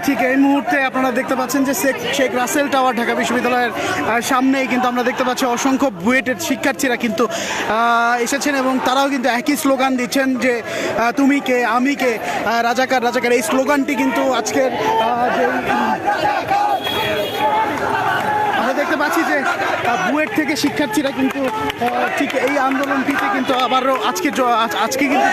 ঠিক এই মুহূর্তে আপনারা দেখতে পাচ্ছেন যে শেখ রাসেল টাওয়ার ঢাকা বিশ্ববিদ্যালয়ের সামনেই কিন্তু আমরা দেখতে পাচ্ছি অসংখ্য বুয়েটের শিক্ষার্থীরা কিন্তু এসেছেন এবং তারাও কিন্তু একই স্লোগান দিচ্ছেন যে তুমি কে আমি কে রাজাকার রাজাকার। এই স্লোগানটি কিন্তু আজকের যে আমরা দেখতে পাচ্ছি যে বুয়েট থেকে শিক্ষার্থীরা কিন্তু ঠিক এই আন্দোলনটিতে কিন্তু আবারও আজকে কিন্তু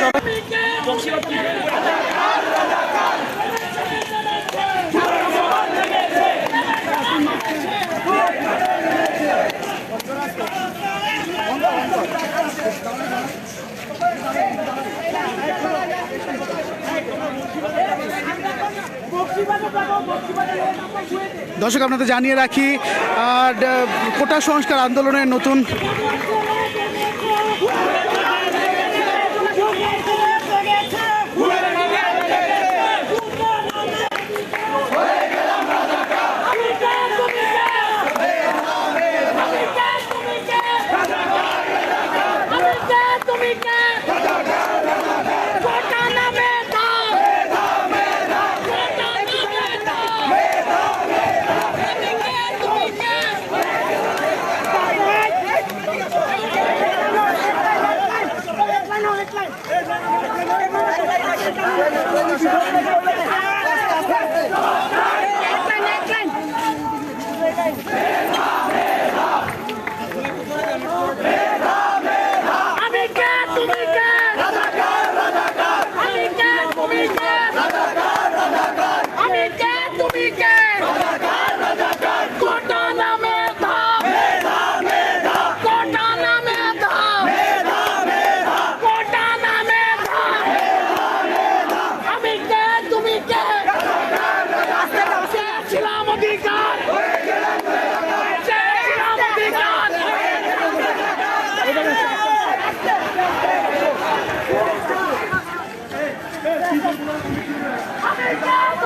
দর্শক আপনাদের জানিয়ে রাখি কোটা সংস্কার আন্দোলনের নতুন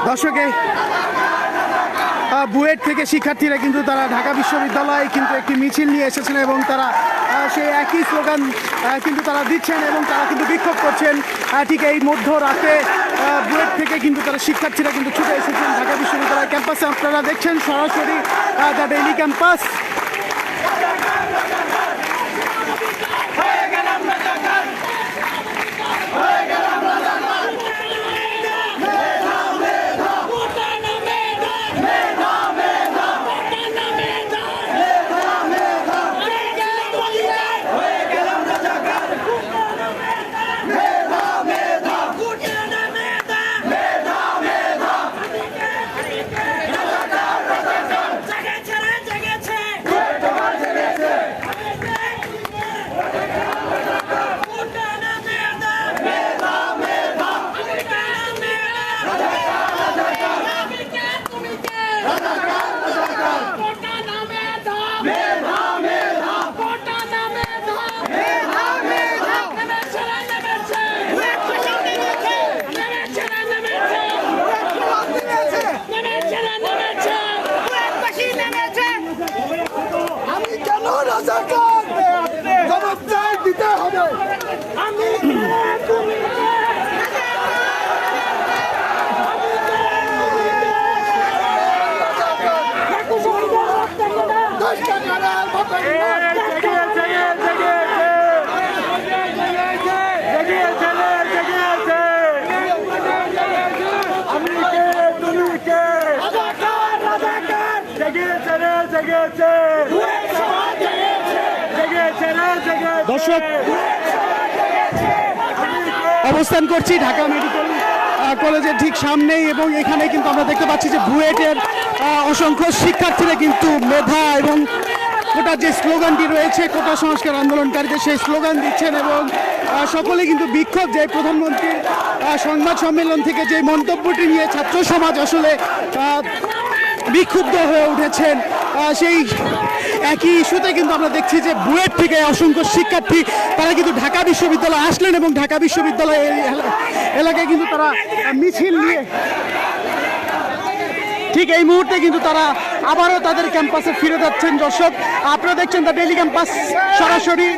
দর্শকে বুয়েট থেকে শিক্ষার্থীরা কিন্তু তারা ঢাকা বিশ্ববিদ্যালয়ে কিন্তু একটি মিছিল নিয়ে এসেছেন এবং তারা সেই একই স্লোগান কিন্তু তারা দিচ্ছেন এবং তারা কিন্তু বিক্ষোভ করছেন। ঠিক এই মধ্যরাতে বুয়েট থেকে কিন্তু তারা শিক্ষার্থীরা কিন্তু ছুটে এসেছেন ঢাকা বিশ্ববিদ্যালয় ক্যাম্পাসে। আপনারা দেখছেন সরাসরি দ্য ডেইলি ক্যাম্পাস। দর্শক অবস্থান করছি ঢাকা মেডিকেল কলেজের ঠিক সামনেই এবং এখানে কিন্তু আমরা দেখতে পাচ্ছি যে বুয়েটের অসংখ্য শিক্ষার্থীরা কিন্তু মেধা এবং কোটার যে স্লোগানটি রয়েছে কোটা সংস্কার আন্দোলনকারীদের সেই স্লোগান দিচ্ছেন এবং সকলে কিন্তু বিক্ষোভ যে প্রধানমন্ত্রীর সংবাদ সম্মেলন থেকে যে মন্তব্যটি নিয়ে ছাত্র সমাজ আসলে বিক্ষুব্ধ হয়ে উঠেছেন সেই একই ইস্যুতে কিন্তু আমরা দেখছি যে বুয়েট থেকে অসংখ্য শিক্ষার্থী তারা কিন্তু ঢাকা বিশ্ববিদ্যালয়ে আসলেন এবং ঢাকা বিশ্ববিদ্যালয় এলাকায় কিন্তু তারা মিছিল নিয়ে ঠিক এই মুহূর্তে কিন্তু তারা আবারও তাদের ক্যাম্পাসে ফিরে যাচ্ছেন। দর্শক আপনারা দেখছেন দ্য ডেইলি ক্যাম্পাস সরাসরি।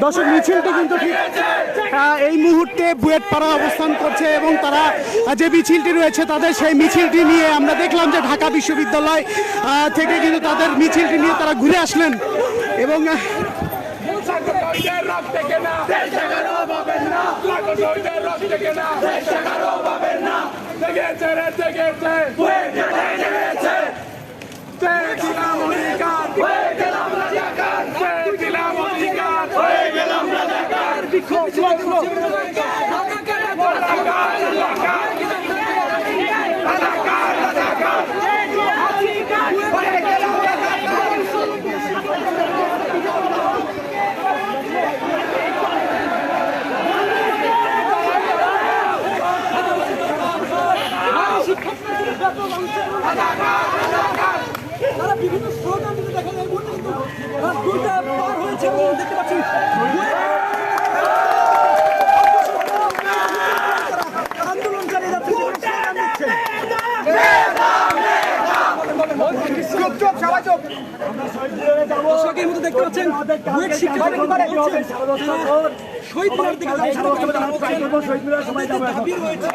দর্শক মিছিলটি কিন্তু ঠিক এই মুহূর্তে বুয়েট পাড়া অবস্থান করছে এবং তারা যে মিছিলটি রয়েছে তাদের সেই মিছিলটি নিয়ে আমরা দেখলাম যে ঢাকা বিশ্ববিদ্যালয় থেকে কিন্তু তাদের মিছিলটি নিয়ে তারা ঘুরে আসলেন এবং তারা বিভিন্ন স্লোগান দিতে দেখা যায় কিন্তু দুইটা পার হয়েছে এবং দেখতে পাচ্ছি আন্দোলনকারী দর্শকের মতো দেখতে পাচ্ছেন শহীদ মিনার দিকে দাবি রয়েছে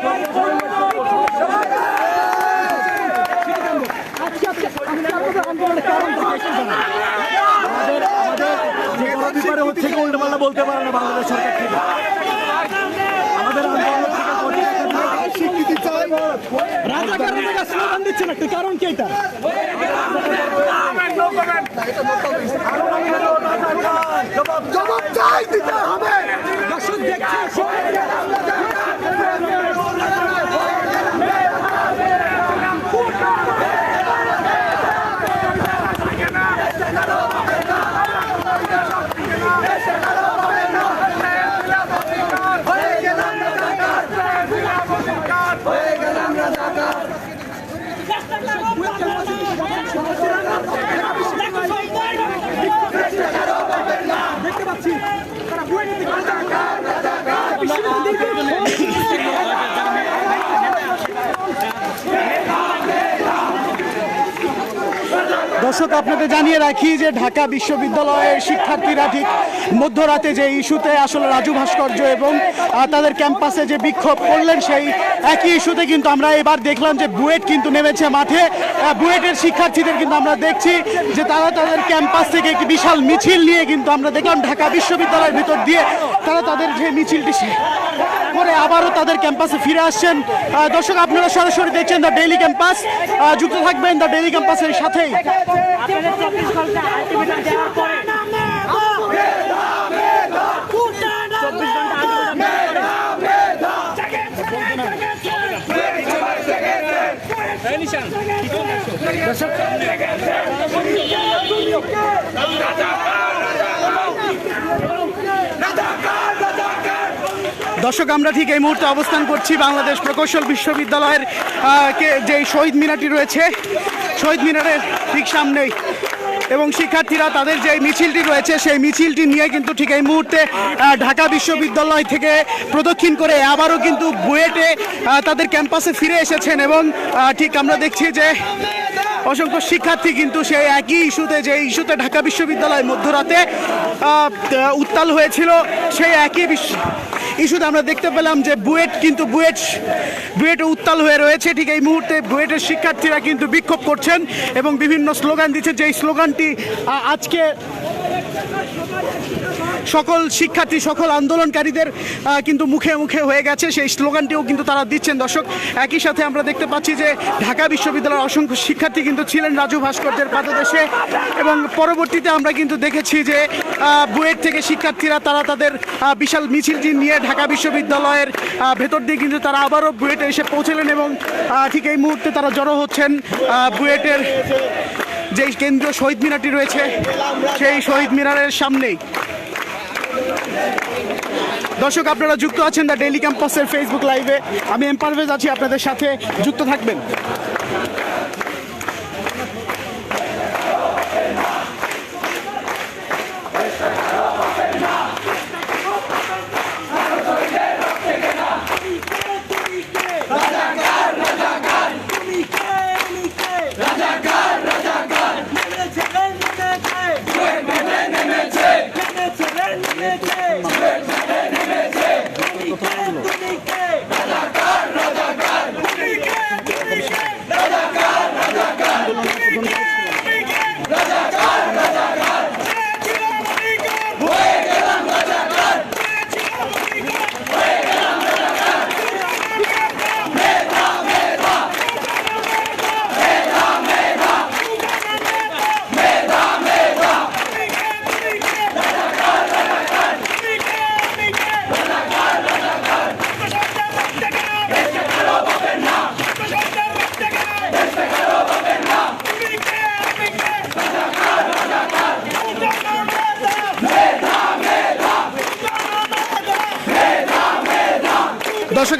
উল্টোপাল্টা বলতে পারে না বাংলাদেশ সরকার থেকে আমাদের স্বীকৃতি চাই। রাজাকাররা স্লোগান দিচ্ছেন একটা কারণ কি এটা? জবাব চাই দিতে হবে। দর্শক দেখছে দেখতে পাচ্ছি তারা দর্শক আপনাদের জানিয়ে রাখি যে ঢাকা বিশ্ববিদ্যালয়ের শিক্ষার্থীরা ঠিক মধ্যরাতে যে ইস্যুতে আসলে রাজু ভাস্কর্য এবং তাদের ক্যাম্পাসে যে বিক্ষোভ করলেন সেই একই ইস্যুতে কিন্তু আমরা এবার দেখলাম যে বুয়েট কিন্তু নেমেছে মাঠে। বুয়েটের শিক্ষার্থীদের কিন্তু আমরা দেখছি যে তারা তাদের ক্যাম্পাস থেকে একটি বিশাল মিছিল নিয়ে কিন্তু আমরা দেখলাম ঢাকা বিশ্ববিদ্যালয়ের ভিতর দিয়ে তারা তাদের যে মিছিলটি করে আবারও তাদের ক্যাম্পাসে ফিরে আসছেন। দর্শক আপনারা সরাসরি দেখছেন দ্য ডেইলি ক্যাম্পাস, যুক্ত থাকবেন দ্য ডেইলি ক্যাম্পাসের সাথেই। দর্শক আমরা ঠিক এই মুহূর্তে অবস্থান করছি বাংলাদেশ প্রকৌশল বিশ্ববিদ্যালয়ের যে শহীদ মিনারটি রয়েছে শহীদ মিনারের ঠিক সামনেই এবং শিক্ষার্থীরা তাদের যে মিছিলটি রয়েছে সেই মিছিলটি নিয়ে কিন্তু ঠিক এই মুহূর্তে ঢাকা বিশ্ববিদ্যালয় থেকে প্রদক্ষিণ করে আবারও কিন্তু বুয়েটে তাদের ক্যাম্পাসে ফিরে এসেছেন এবং ঠিক আমরা দেখছি যে অসংখ্য শিক্ষার্থী কিন্তু সেই একই ইস্যুতে যে ইস্যুতে ঢাকা বিশ্ববিদ্যালয় মধ্যরাতে উত্তাল হয়েছিল সেই একই ইস্যুতে আমরা দেখতে পেলাম যে বুয়েটে উত্তাল হয়ে রয়েছে। ঠিক এই মুহূর্তে বুয়েটের শিক্ষার্থীরা কিন্তু বিক্ষোভ করছেন এবং বিভিন্ন স্লোগান দিচ্ছেন, যে স্লোগানটি আজকে সকল শিক্ষার্থী সকল আন্দোলনকারীদের কিন্তু মুখে মুখে হয়ে গেছে, সেই স্লোগানটিও কিন্তু তারা দিচ্ছেন। দর্শক একই সাথে আমরা দেখতে পাচ্ছি যে ঢাকা বিশ্ববিদ্যালয়ের অসংখ্য শিক্ষার্থী কিন্তু ছিলেন রাজু ভাস্কর্যের পাদদেশে এবং পরবর্তীতে আমরা কিন্তু দেখেছি যে বুয়েট থেকে শিক্ষার্থীরা তারা তাদের বিশাল মিছিলটি নিয়ে ঢাকা বিশ্ববিদ্যালয়ের ভেতর দিয়ে কিন্তু তারা আবারও বুয়েটে এসে পৌঁছলেন এবং ঠিক এই মুহূর্তে তারা জড়ো হচ্ছেন বুয়েটের যে কেন্দ্রীয় শহীদ মিনারটি রয়েছে সেই শহীদ মিনারের সামনেই। দর্শক আপনারা যুক্ত আছেন দ্য ডেইলি ক্যাম্পাসের ফেসবুক লাইভে, আমি এম পারভেজ আছি আপনাদের সাথে, যুক্ত থাকবেন। নেমেছে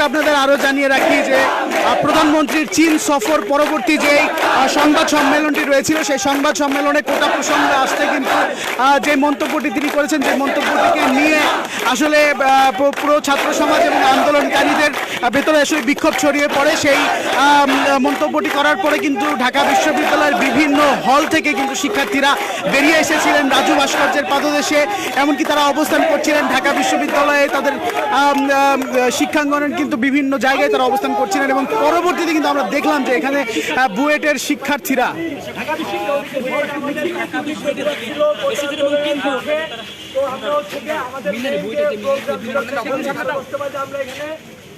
আপনাদের আরও জানিয়ে রাখি যে প্রধানমন্ত্রীর চীন সফর পরবর্তী যে সংবাদ সম্মেলনটি রয়েছিল সেই সংবাদ সম্মেলনে কোটা প্রসঙ্গে আসতে কিন্তু যে মন্তব্যটি তিনি করেছেন, যে মন্তব্যটিকে নিয়ে আসলে পুরো ছাত্র সমাজ এবং আন্দোলনকারীদের ভেতরে আসলে বিক্ষোভ ছড়িয়ে পড়ে। সেই মন্তব্যটি করার পরে কিন্তু ঢাকা বিশ্ববিদ্যালয়ের বিভিন্ন হল থেকে কিন্তু শিক্ষার্থীরা বেরিয়ে এসেছিলেন রাজু ভাস্কর্যের পাদদেশে। এমনকি তারা অবস্থান করছিলেন ঢাকা বিশ্ববিদ্যালয়ে, তাদের শিক্ষাঙ্গনের কিন্তু বিভিন্ন জায়গায় তারা অবস্থান করছিলেন এবং পরবর্তীতে কিন্তু আমরা দেখলাম যে এখানে বুয়েটের শিক্ষার্থীরা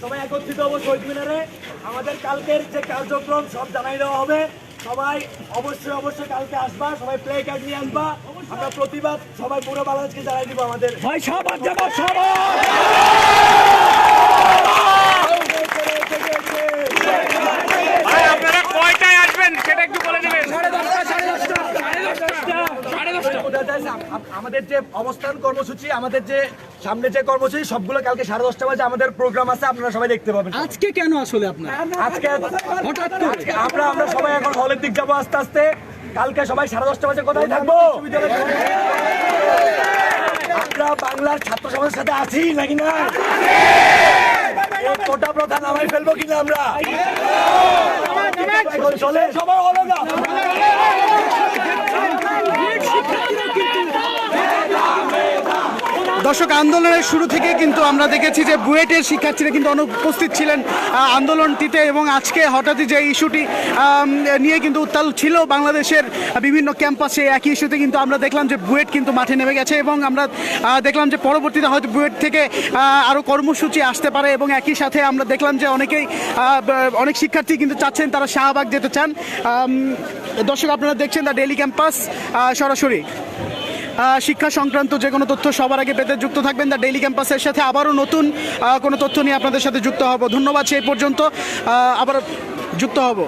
সবাই একত্রিত হবো শহীদ মিনারে। আমাদের কালকের যে কার্যক্রম সব জানাই দেওয়া হবে। সবাই অবশ্যই কালকে আসবা, সবাই প্লে কার্ড নিয়ে আসবা। আমরা প্রতিবাদ সবাই পুরো বাংলাদেশকে জানাই দিব আমাদের। আপনারা কয়টায় আসবেন সেটা একটু বলে দেবেন। আমাদের যে অবস্থান কর্মসূচি, আমাদের যে সামনে যে কর্মসূচি সবগুলো কালকে 10:30 বাজে আমাদের প্রোগ্রাম আছে, আপনারা সবাই দেখতে পাবেন। আজকে কেন আসলে আপনার আজকে আমরা সবাই এখন হলের দিক যাবো আস্তে আস্তে। কালকে সবাই 10:30 বাজে কোথায় থাকবো? আমরা বাংলার ছাত্র সমাজের সাথে আছি নাকি না? কোটা প্রথা নামাই ফেলবো কিনা আমরা? এখন চলে সবাই হলো না। দর্শক, আন্দোলনের শুরু থেকে কিন্তু আমরা দেখেছি যে বুয়েটের শিক্ষার্থীরা কিন্তু অনুপস্থিত ছিলেন আন্দোলনটিতে এবং আজকে হঠাৎই যে ইস্যুটি নিয়ে কিন্তু উত্তাল ছিল বাংলাদেশের বিভিন্ন ক্যাম্পাসে, একই ইস্যুতে কিন্তু আমরা দেখলাম যে বুয়েট কিন্তু মাঠে নেমে গেছে এবং আমরা দেখলাম যে পরবর্তীতে হয়তো বুয়েট থেকে আরও কর্মসূচি আসতে পারে এবং একই সাথে আমরা দেখলাম যে অনেক শিক্ষার্থী কিন্তু চাচ্ছেন তারা শাহবাগ যেতে চান। দর্শক, আপনারা দেখছেন দ্য ডেইলি ক্যাম্পাস সরাসরি। শিক্ষা সংক্রান্ত যে কোনো তথ্য সবার আগে পেতে যুক্ত থাকবেন দ্য ডেইলি ক্যাম্পাসের সাথে। আবারও নতুন কোনো তথ্য নিয়ে আপনাদের সাথে যুক্ত হব। ধন্যবাদ, সেই পর্যন্ত আবার যুক্ত হব।